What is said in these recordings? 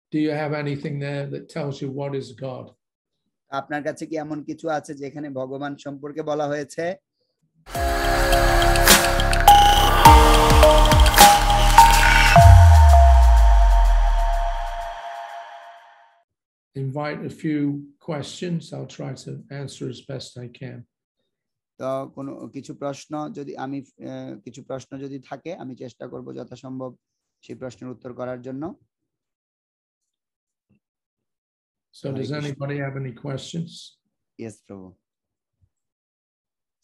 Do you have anything there that tells you what is God? আপনার কাছে কি এমন কিছু আছে যেখানে ভগবান সম্পর্কে বলা হয়েছে? Invite a few questions. I'll try to answer as best I can. তো কোনো কিছু প্রশ্ন যদি থাকে আমি চেষ্টা করব যথাসম্ভব সেই প্রশ্নের উত্তর করার জন্য। So does anybody have any questions? Yes, Prabhu.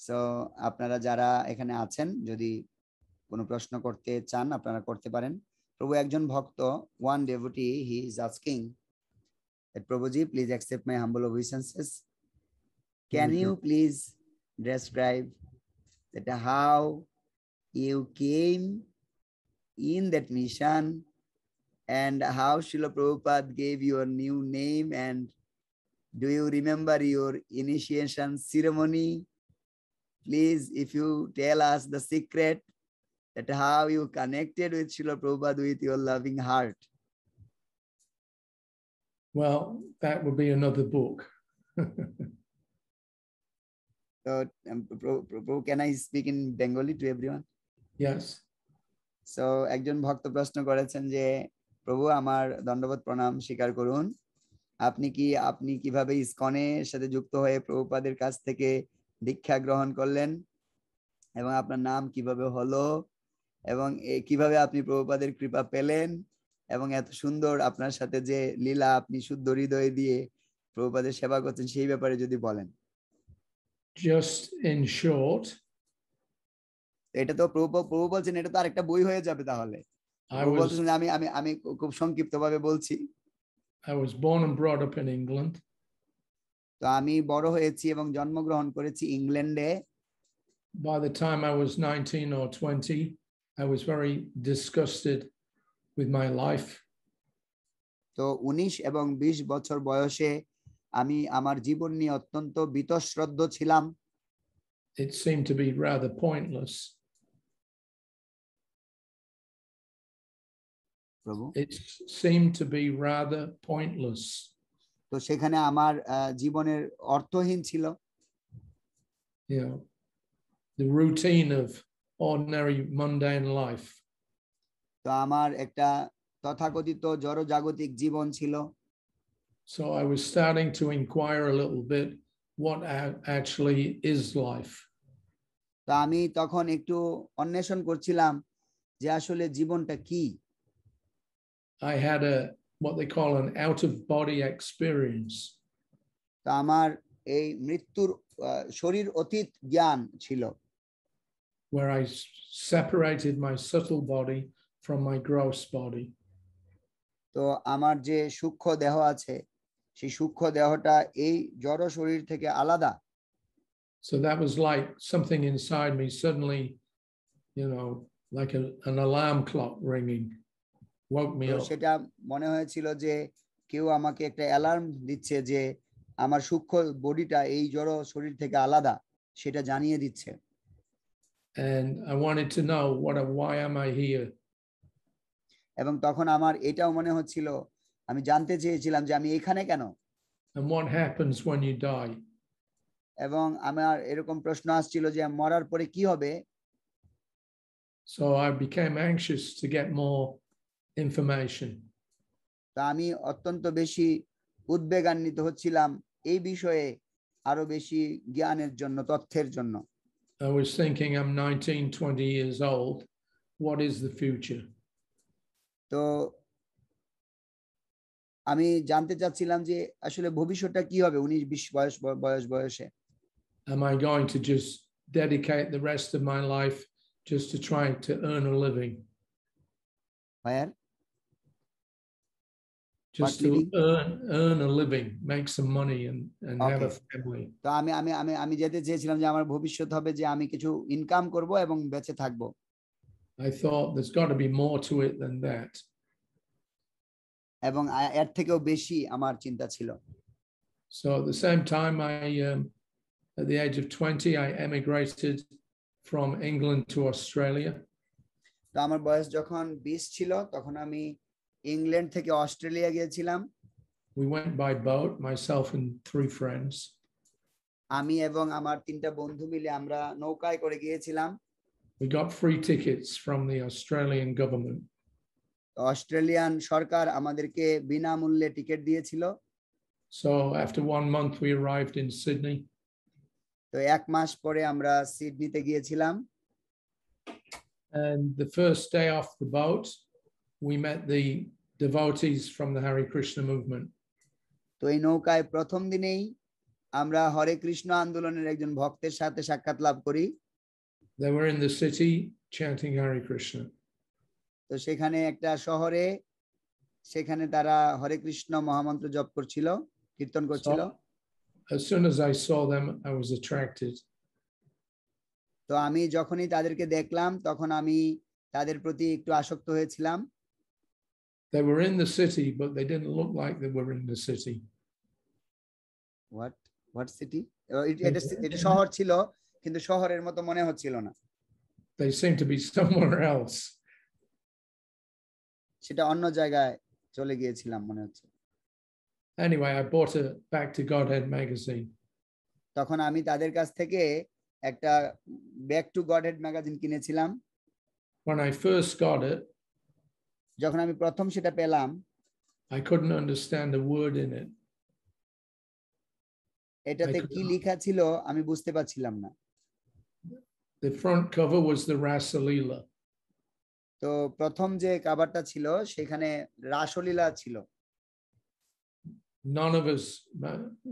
So আপনারা যারা এখানে আছেন যদি কোনো প্রশ্ন করতে চান আপনারা করতে পারেন। প্রভু একজন ভক্ত, one devotee, he is asking that Prabhuji, please accept my humble obeisances. Can you please describe that how you came in that mission and how Srila Prabhupada gave you a new name, and do you remember your initiation ceremony? Please, if you tell us the secret that how you connected with Srila Prabhupada with your loving heart. Well, that would be another book. So, can I speak in Bengali to everyone? Yes. So, একজন ভক্ত প্রশ্ন করেছেন যে প্রভু আমার দণ্ডবোধ প্রণাম স্বীকার করুন, আপনি কিভাবে ইসকনের সাথে যুক্ত হয়ে প্রভুপাদের কাছ থেকে দীক্ষা গ্রহণ করলেন এবং আপনার নাম কিভাবে হলো এবং কিভাবে আপনি প্রভুপাদের কৃপা পেলেন এবং এত সুন্দর আপনার সাথে যে লীলা আপনি শুদ্ধ হৃদয় দিয়ে প্রভুপাদের সেবা করছেন সেই ব্যাপারে যদি বলেন। Just in short, এটা তো প্রভু বলছেন এটা তো আরেকটা বই হয়ে যাবে তাহলে। আমি খুব সংক্ষিপ্তভাবে বলছি। I was born and brought up in England. তো আমি বড় হয়েছি এবং জন্মগ্রহণ করেছি ইংল্যান্ডে। By the time I was 19 or 20, I was very disgusted with my life. তো 19 এবং 20 বছর বয়সে আমি আমার জীবন নিয়ে অত্যন্ত বীতশ্রদ্ধ ছিলাম। It seemed to be rather pointless. It seemed to be rather pointless. তো সেখানে আমার জীবনের অর্থহীন ছিল। You know, the routine of ordinary mundane life. তো আমার একটা তথাকথিত জড়জাগতিক জীবন ছিল। So I was starting to inquire a little bit what actually is life. তো আমি তখন একটু অন্বেষণ করছিলাম যে আসলে জীবনটা কি। I had what they call an out of body experience. তো আমার এই মৃত্যুর শরীর অতীত জ্ঞান ছিল। Where I separated my subtle body from my gross body. তো আমার যে সূক্ষ্ম দেহ আছে সেই সূক্ষ্ম দেহটা এই জড় শরীর থেকে আলাদা। So that was like something inside me suddenly, you know, like an alarm clock ringing, woke me up. সেটা মনে হয়েছিল যে কেউ আমাকে একটা অ্যালার্ম দিচ্ছে যে আমার সূক্ষ্ম বডিটা এই জড় শরীর থেকে আলাদা, সেটা জানিয়ে দিচ্ছে। And I wanted to know why am I here? এবং তখন আমার এটাও মনে হচ্ছিল, আমি জানতে চেয়েছিলাম যে আমি এখানে কেন। And what happens when you die? এবং আমার এরকম প্রশ্ন আসছিল যে মরার পরে কি হবে। So I became anxious to get more information. তা আমি অত্যন্ত বেশি উদ্বেগান্বিত হচ্ছিলাম এই বিষয়ে আরো বেশি জ্ঞানের জন্য, তথ্যের জন্য। I was thinking I'm 19, 20 years old. What is the future? তো আমি জানতে চাচ্ছিলাম যে আসলে ভবিষ্যৎটা কি হবে 19-20 বয়সে। Am I going to just dedicate the rest of my life just to try to earn a living? Where? Just to earn a living, make some money and have a family. তো আমি যেতে চেয়েছিলাম যে আমার ভবিষ্যৎ হবে যে আমি কিছু ইনকাম করব এবং বেঁচে থাকব। I thought there's got to be more to it than that. এবং এর থেকেও বেশি আমার চিন্তা ছিল। So at the same time at the age of 20 I emigrated from England to Australia. তো আমার বয়স যখন 20 ছিল তখন আমি ইংল্যান্ড থেকে অস্ট্রেলিয়া গিয়েছিলাম। We went by boat, myself and 3 friends. আমি এবং আমার 3টা বন্ধু মিলে আমরা নৌকায় করে গিয়েছিলাম। We got free tickets from the Australian government. Australian সরকার আমাদেরকে বিনামূল্যে টিকিট দিয়েছিল। So after 1 month, we arrived in Sydney. তো 1 মাস পরে আমরা সিডনিতে গিয়েছিলাম। And the first day off the boat, we met the devotees from the Hare Krishna movement. তো এই নৌকায় প্রথম দিনেই আমরা হরে কৃষ্ণ আন্দোলনের একজন ভক্তের সাথে সাক্ষাৎ লাভ করি। They were in the city chanting Hare Krishna. তো সেখানে একটা শহরে, সেখানে তারা হরে কৃষ্ণ মহামন্ত্র জপ করছিল, কীর্তন করছিল। As soon as I saw them, I was attracted. তো আমি যখনই তাদেরকে দেখলাম তখন আমি তাদের প্রতি একটু আসক্ত হয়েছিলাম। They were in the city, but they didn't look like they were in the city. What city? এটা শহর ছিল, কিন্তু শহরের মতো মনে হচ্ছিল না। They seemed to be somewhere else. সেটা অন্য জায়গায় চলে গিয়েছিলাম মনে হচ্ছে। Anyway, I bought a Back to Godhead magazine. তখন আমি তাদের কাছ থেকে একটা ব্যাক টু গডহেড ম্যাগাজিন কিনেছিলাম। When I first got it, যখন আমি প্রথম সেটা পেলাম, I couldn't understand a word in it. এটাতে কি লেখা ছিল আমি বুঝতে পারছিলাম না। The front cover was the Rasa Leela. তো প্রথম যে কভারটা ছিল সেখানে রাসলীলা ছিল। None of us,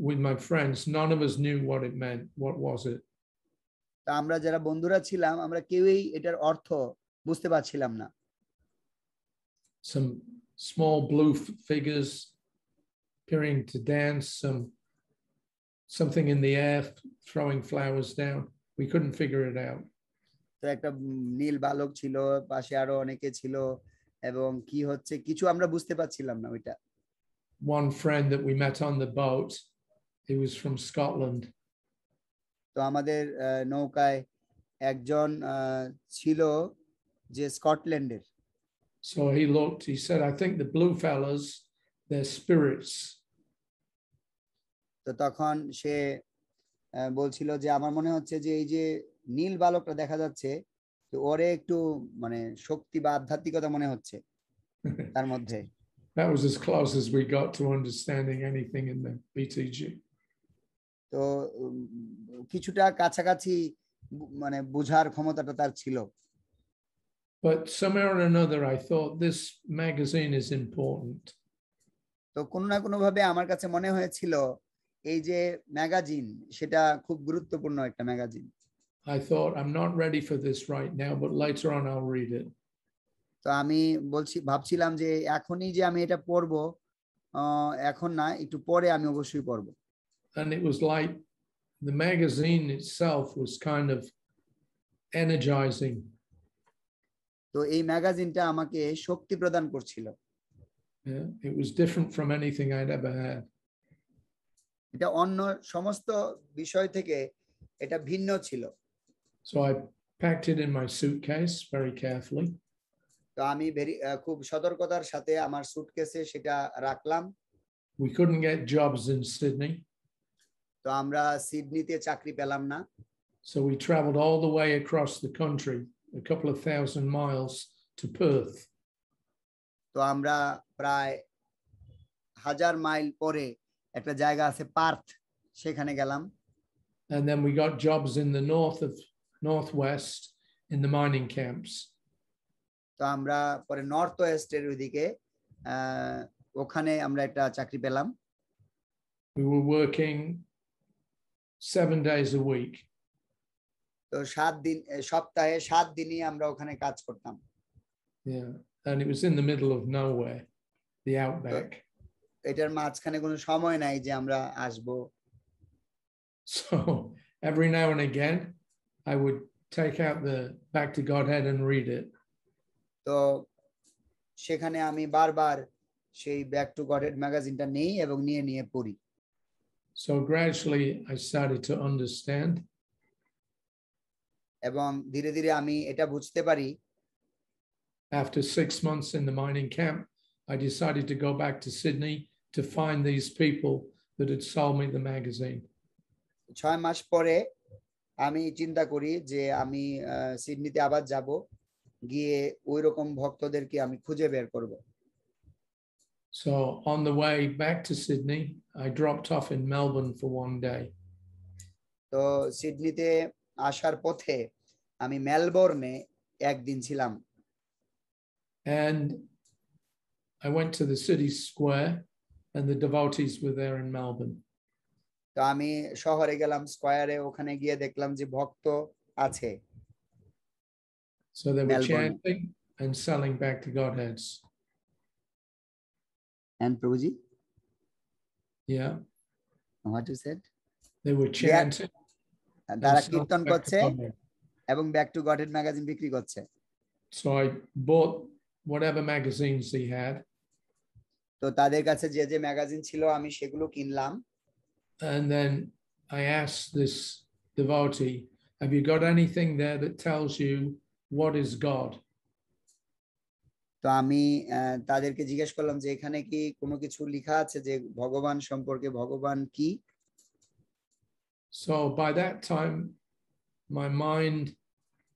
with my friends, none of us knew what it meant. What was it? তা আমরা যারা বন্ধুরা ছিলাম আমরা কেউই এটার অর্থ বুঝতে পারছিলাম না। Some small blue figures appearing to dance, something in the air throwing flowers down. We couldn't figure it out. তো একটা নীল বালক ছিল, পাশে আরো অনেকে ছিল, এবং কি হচ্ছে কিছু আমরা বুঝতে পারছিলাম না ওইটা। One friend that we met on the boat, he was from Scotland. তো আমাদের নৌকায় একজন ছিল যে স্কটল্যান্ডের। So he looked, he said, I think the blue fellas, they're spirits. তো তখন সে বলছিল যে আমার মনে হচ্ছে যে এই যে নীল বালকটা দেখা যাচ্ছে, তো ওরে একটু মানে শক্তি বা আধ্যাত্মিকতা মনে হচ্ছে তার মধ্যে। That was as close as we got to understanding anything in the BTG. তো কিছুটা কাছাকাছি মানে বুঝার ক্ষমতাটা তার ছিল। But somewhere or another, I thought this magazine is important. তো কোনো না কোনো ভাবে আমার কাছে মনে হয়েছিল এই যে ম্যাগাজিন সেটা খুব গুরুত্বপূর্ণ একটা magazine. I thought, I'm not ready for this right now, but later on I'll read it. তো আমি ভাবছিলাম যে এখনই যে আমি এটা পড়বো, এখন না, একটু পরে আমি অবশ্যই পড়বো। And it was like the magazine itself was kind of energizing. তো এই ম্যাগাজিনটা আমাকে শক্তি প্রদান করছিল। Yeah, it was different from anything I'd ever had. এটা অন্য সমস্ত বিষয় থেকে এটা ভিন্ন ছিল। So I packed it in my suitcase very carefully. তো আমি খুব সতর্কতার সাথে আমার সুটকেসে সেটা রাখলাম। We couldn't get jobs in Sydney. তো আমরা সিডনিতে চাকরি পেলাম না। So we traveled all the way across the country, a couple of thousand miles to Perth. তো আমরা প্রায় 1000 মাইল পরে একটা জায়গা আছে পার্থ, সেখানে গেলাম। And then we got jobs in the northwest in the mining camps. তো আমরা পরে নর্থ ওয়েস্টের ওইদিকে ওখানে আমরা একটা চাকরি পেলাম। We were working 7 days a week. তো 7 দিন, সপ্তাহে 7 দিনই আমরা ওখানে কাজ করতাম। Yeah, and it was in the middle of nowhere, the outback. এটার মাঝখানে কোনো সময় নাই যে আমরা আসবো। So every now and again I would take out the Back to Godhead and read it. তো সেখানে আমি বারবার সেই ব্যাক টু গডহেড ম্যাগাজিনটা নেই এবং নিয়ে পড়ি। So gradually I started to understand. এবং ধীরে ধীরে আমি এটা বুঝতে পারি। After 6 months in the mining camp, I decided to go back to Sydney to find these people that had sold me the magazine. 6 মাস পরে আমি চিন্তা করি যে আমি সিডনিতে আবার যাব, গিয়ে ওই রকম ভক্তদেরকে আমি খুঁজে বের করব। So on the way back to Sydney, I dropped off in Melbourne for one day. তো সিডনিতে আসার পথে আমি মেলবোর্নে একদিন ছিলাম। And I went to the city square and the devotees were there in Melbourne. তো আমি শহরে গেলাম, স্কয়ারে, ওখানে গিয়ে দেখলাম যে ভক্ত আছে। So they were chanting and selling back to Godheads. And Prabhuji? Yeah. What you said? They were chanting. তারা কীর্তন করছে এবং ব্যাক টু গডহেড ম্যাগাজিন বিক্রি করছে। So I bought whatever magazines they had. তো তাদের কাছে যে যে ম্যাগাজিন ছিল আমি সেগুলো কিনলাম। And then I asked this devotee, have you got anything there that tells you what is God? তো আমি তাদেরকে জিজ্ঞেস করলাম যে এখানে কি কোনো কিছু লেখা আছে যে ভগবান সম্পর্কে, ভগবান কি? So by that time my mind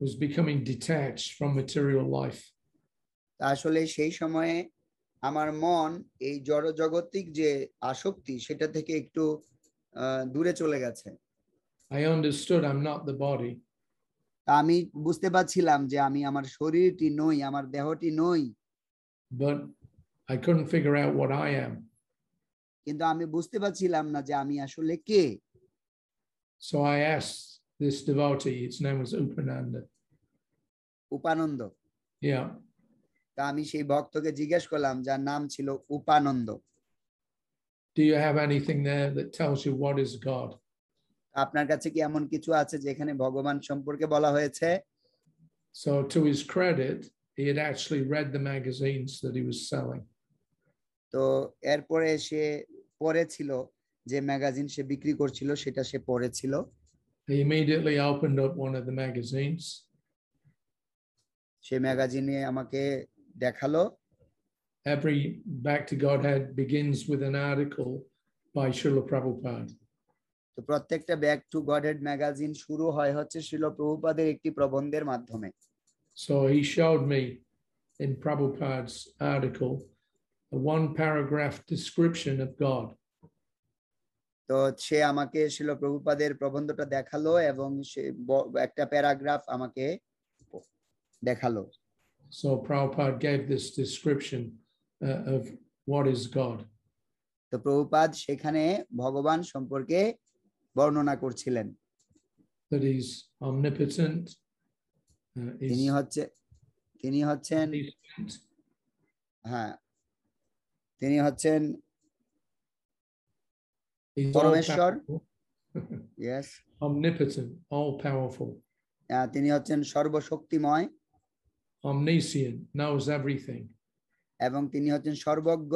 was becoming detached from material life. আসলে সেই সময়ে আমার মন এই জড় জগতিক যে আসক্তি সেটা থেকে একটু দূরে চলে গেছে। I understood I'm not the body. আমি বুঝতে পারছিলাম যে আমি আমার শরীরটি নই, আমার দেহটি নই। But I couldn't figure out what I am. কিন্তু আমি বুঝতে পারছিলাম না যে আমি আসলে কে। So I asked this devotee, his name was Upananda. Upananda. Yeah. তা আমি সেই ভক্তকে জিজ্ঞেস করলাম যার নাম ছিল Upananda. Do you have anything there that tells you what is God? আপনার কাছে কি এমন কিছু আছে যেখানে ভগবান সম্পর্কে বলা হয়েছে? So to his credit, he had actually read the magazines that he was selling. তো এরপরে সে পড়েছিল যে ম্যাগাজিন সে বিক্রি করছিল সেটা সে পড়েছিল। He immediately opened up one of the magazines. সে ম্যাগাজিনে আমাকে দেখালো। Every Back to Godhead begins with an article by Srila Prabhupada. তো প্রত্যেকটা ব্যাক টু গডহেড ম্যাগাজিন শুরু হয় হচ্ছে শ্রীল প্রভুপাদের একটি প্রবন্ধের মাধ্যমে। So he showed me in Prabhupada's article a one paragraph description of God. তো সে আমাকে শ্রীল প্রভুপাদের প্রবন্ধটা দেখালো এবং সে একটা প্যারাগ্রাফ আমাকে দেখালো। So Prabhupada gave this description of what is God. তো প্রভুপাদ সেখানে ভগবান সম্পর্কে বর্ণনা করছিলেন। That he's omnipotent. তিনি হচ্ছেন হ্যাঁ, তিনি হচ্ছেন পরমেশ্বর। Yes. Omnipotent, all powerful. তিনি হচ্ছেন সর্বশক্তিময়। Omniscient, knows everything. এবং তিনি হচ্ছেন সর্বজ্ঞ।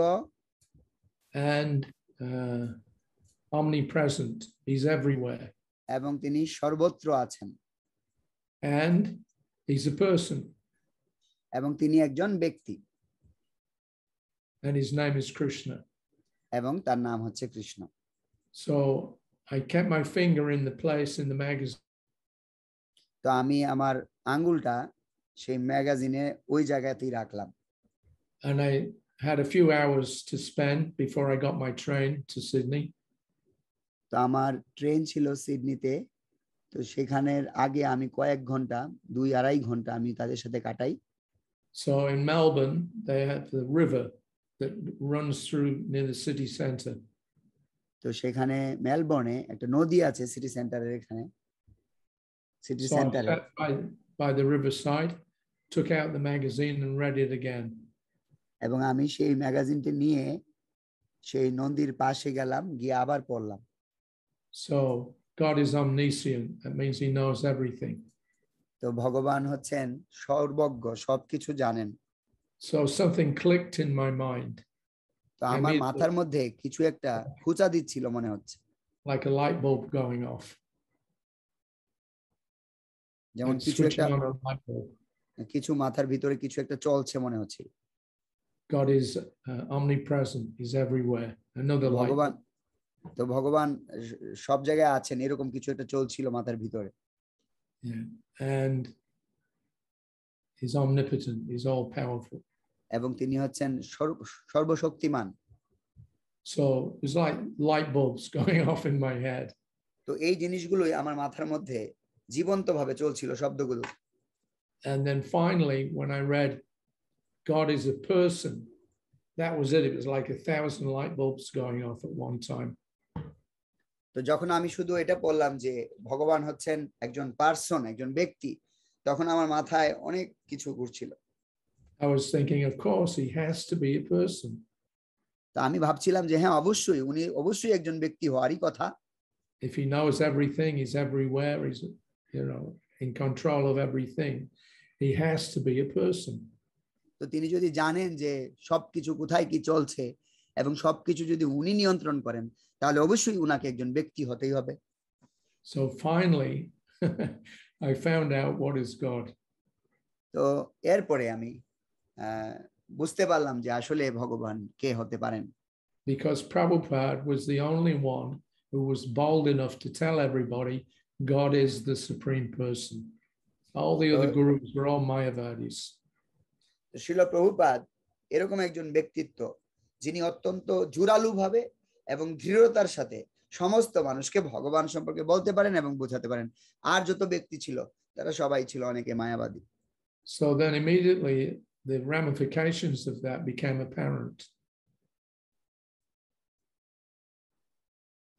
And omnipresent, he's everywhere. এবং তিনি সর্বত্র আছেন। And he's a person. এবং তিনি একজন ব্যক্তি। And his name is Krishna. এবং তার নাম হচ্ছে Krishna. So I kept my finger in the place in the magazine. তো আমি আমার আঙ্গুলটা সেই ম্যাগাজিনে ওই জায়গাতেই রাখলাম। And I had a few hours to spend before I got my train to Sydney. তো আমার ট্রেন ছিল সিডনিতে, তো সেখানের আগে আমি কয়েক ঘন্টা, 2-2.5 ঘন্টা আমি তাদের সাথে কাটাই। So in Melbourne, they have the river that runs through near the city centre. তো সেখানে মেলবোর্নে একটা নদী আছে সিটি সেন্টারের এখানে। সিটি সেন্টারে by the riverside, took out the magazine and read it again. এবং আমি সেই ম্যাগাজিনটি নিয়ে সেই নদীর পাশে গেলাম, গিয়ে আবার পড়লাম। So God is omniscient. That means he knows everything. তো ভগবান হচ্ছেন সর্বজ্ঞ, সবকিছু জানেন। So something clicked in my mind. তো আমার মাথার মধ্যে কিছু একটা খুঁচা দিচ্ছিল মনে হচ্ছে। Like a light bulb going off. যেমন কিছু একটা, কিছু মাথার ভিতরে কিছু একটা চলছে মনে হচ্ছে। God is omnipresent. He's everywhere. Another light. ভগবান সব জায়গায় আছেন, এরকম কিছু একটা চলছিল মাথার ভিতরে। Yeah. And he's omnipotent. He's all powerful. এবং তিনি হচ্ছেন সর্বশক্তিমান। So it's like light bulbs going off in my head. তো এই জিনিসগুলোই আমার মাথার মধ্যে জীবন্তভাবে চলছিল শব্দগুলো। And then finally, when I read God is a person, that was it. It was like 1,000 light bulbs going off at one time. তো যখন আমি শুধু এটা পড়লাম যে ভগবান হচ্ছেন একজন পার্সন, একজন ব্যক্তি, তখন আমার মাথায় অনেক কিছু ঘুরছিল। I was thinking, of course, he has to be a person. তা আমি ভাবছিলাম যে হ্যাঁ, অবশ্যই উনি অবশ্যই একজন ব্যক্তি হওয়ারই কথা। If he knows everything, he's everywhere, he's, in control of everything, he has to be a person. তো তিনি যদি জানেন যে সবকিছু কোথায় কি চলছে এবং সবকিছু যদি উনি নিয়ন্ত্রণ করেন, তাহলে অবশ্যই উনাকে একজন ব্যক্তি হতেই হবে। So finally, I found out what is God. তো এরপরে আমি বুঝতে পারলাম যে আসলে ভগবান কে হতে পারেন। Because Prabhupada was the only one who was bold enough to tell everybody God is the supreme person. All the other gurus were all Mayavadis. শিল প্রভুপাদ এরকম একজন ব্যক্তিত্ব যিনি অত্যন্ত জোরালোভাবে এবং দৃঢ়তার সাথে সমস্ত মানুষকে ভগবান সম্পর্কে বলতে পারেন এবং বোঝাতে পারেন। আর যত ব্যক্তি ছিল তারা সবাই ছিল অনেকে মায়াবাদী। So then immediately the ramifications of that became apparent.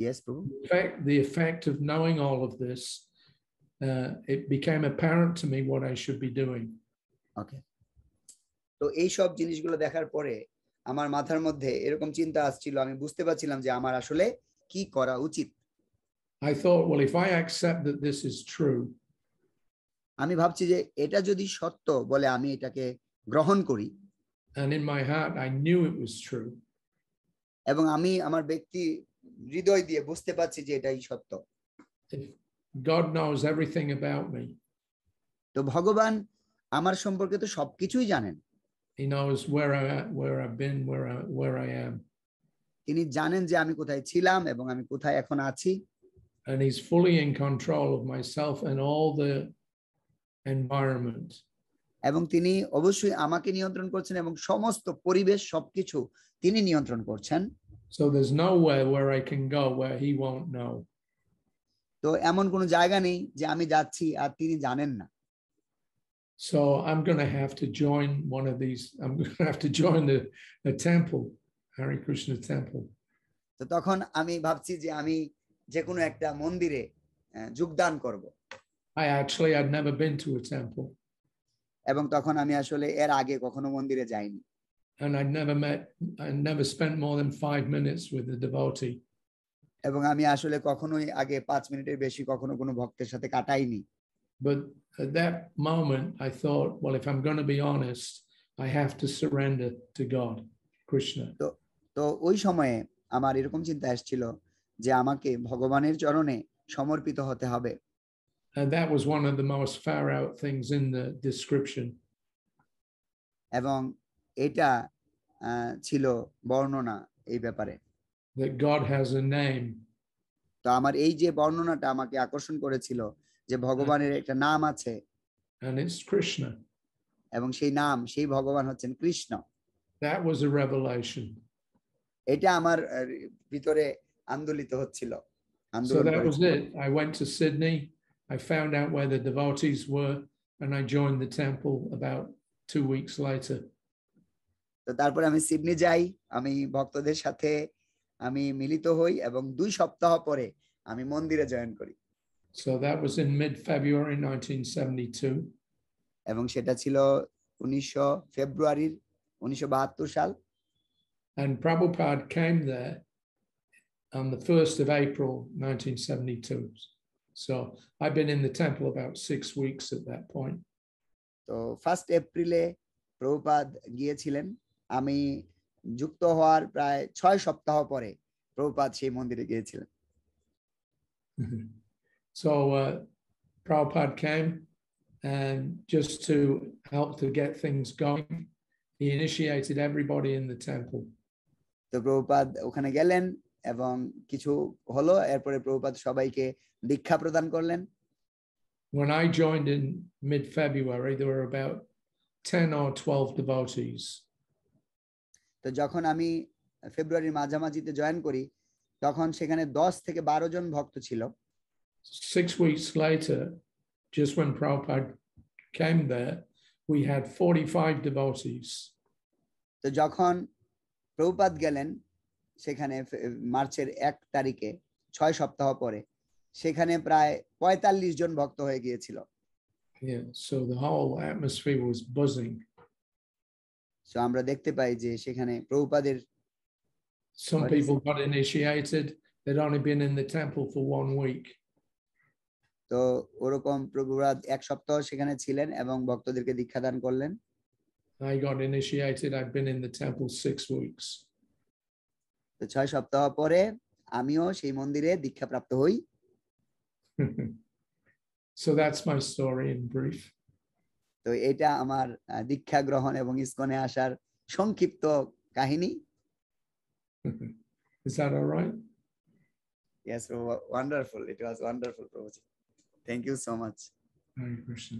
Yes, Prabhu. The effect of knowing all of this, it became apparent to me what I should be doing. Okay. তো এই সব জিনিসগুলো দেখার পরে আমার মাথার মধ্যে এরকম চিন্তা আসছিল, আমি বুঝতে পারছিলাম যে আমার আসলে কি করা উচিত। I thought, well, if I accept that this is true, আমি ভাবছি যে এটা যদি সত্য বলে আমি এটাকে গ্রহণ করি, and in my heart I knew it was true, এবং আমি আমার ব্যক্তি হৃদয় দিয়ে বুঝতে পারছি যে এটাই সত্য। if God knows everything about me, তো ভগবান আমার সম্পর্কে তো সবকিছুই জানেন। He knows where I've been, where I am. তিনি জানেন যে আমি কোথায় ছিলাম এবং আমি কোথায় এখন আছি। And he's fully in control of myself and all the environment. এবং তিনি অবশ্যই আমাকে নিয়ন্ত্রণ করছেন এবং সমস্ত পরিবেশ সবকিছু তিনি নিয়ন্ত্রণ করছেন। So there's nowhere where I can go where he won't know. তো এমন কোনো জায়গা নেই যে আমি যাচ্ছি আর তিনি জানেন না। So I'm going to have to join one of these. I'm going to have to join the temple, Hare Krishna temple. তো তখন আমি ভাবছি যে আমি যে কোনো একটা মন্দিরে যোগদান করব। I had never been to a temple. এবং তখন আমি আসলে এর আগে কখনো মন্দিরে যাইনি। And I never spent more than 5 minutes with the devotee. এবং আমি আসলে কখনোই আগে 5 মিনিটের বেশি কখনো কোনো ভক্তের সাথে কাটাইনি। But at that moment, I thought, well, if I'm going to be honest, I have to surrender to God, Krishna. তো ওই সময়ে আমার এরকম চিন্তা আসছিল যে আমাকে ভগবানের চরণে সমর্পিত হতে হবে। And that was one of the most far out things in the description. এবং এটা ছিল বর্ণনা এই ব্যাপারে। That God has a name. তো আমার এই যে বর্ণনাটা আমাকে আকর্ষণ করেছিল যে ভগবানের একটা নাম আছে। And it's Krishna. এবং সেই নাম, সেই ভগবান হচ্ছেন Krishna. That was a revelation. এটা আমার ভিতরে আন্দোলিত হচ্ছিল। So that was it. I went to Sydney. I found out where the devotees were, and I joined the temple about 2 weeks later. তো তারপরে আমি সিডনি যাই, আমি ভক্তদের সাথে আমি মিলিত হই এবং 2 সপ্তাহ পরে আমি মন্দিরে জয়েন করি। So that was in mid-February 1972. এবং সেটা ছিল 19 ফেব্রুয়ারি 1972 সাল। And Prabhupada came there on the 1st of April 1972. So I've been in the temple about 6 weeks at that point. তো 1st এপ্রিলে প্রভুপাদ গিয়েছিলেন, আমি যুক্ত হওয়ার প্রায় 6 সপ্তাহ পরে প্রভুপাদ সেই মন্দিরে গিয়েছিলেন। So Prabhupada came and just to help to get things going, he initiated everybody in the temple. তো প্রভুপাদ ওখানে গেলেন এবং কিছু হলো, এরপরে প্রভুপাদ সবাইকে দীক্ষা প্রদান করলেন। When I joined in mid-February, there were about 10 or 12 devotees. তো যখন আমি ফেব্রুয়ারির মাঝামাঝিতে জয়েন করি, তখন সেখানে 10 থেকে 12 জন ভক্ত ছিল। 6 weeks later, just when Prabhupada came there, we had 45 devotees. তো যখন প্রভুপাদ গেলেন সেখানে মার্চের 1 তারিখে 6 সপ্তাহ পরে সেখানে প্রায় 45 জন ভক্ত হয়ে গিয়েছিল। Yeah, so the whole atmosphere was buzzing. So আমরা দেখতে পাই যে সেখানে প্রভুপাদের Some people got initiated. They'd only been in the temple for 1 week. তো ওরকম প্রভুপাদ 1 সপ্তাহ সেখানে ছিলেন এবং ভক্তদেরকে দীক্ষা দান করলেন। I got initiated. I'd been in the temple 6 weeks. তো 6 সপ্তাহ পরে আমিও সেই মন্দিরে দীক্ষা প্রাপ্ত হই। So that's my story in brief. তো এটা আমার দীক্ষা গ্রহণ এবং ইসকনে আসার সংক্ষিপ্ত কাহিনী। Is that all right? Yes, wonderful. It was wonderful, Prabhuji. Thank you so much. Hare Krishna.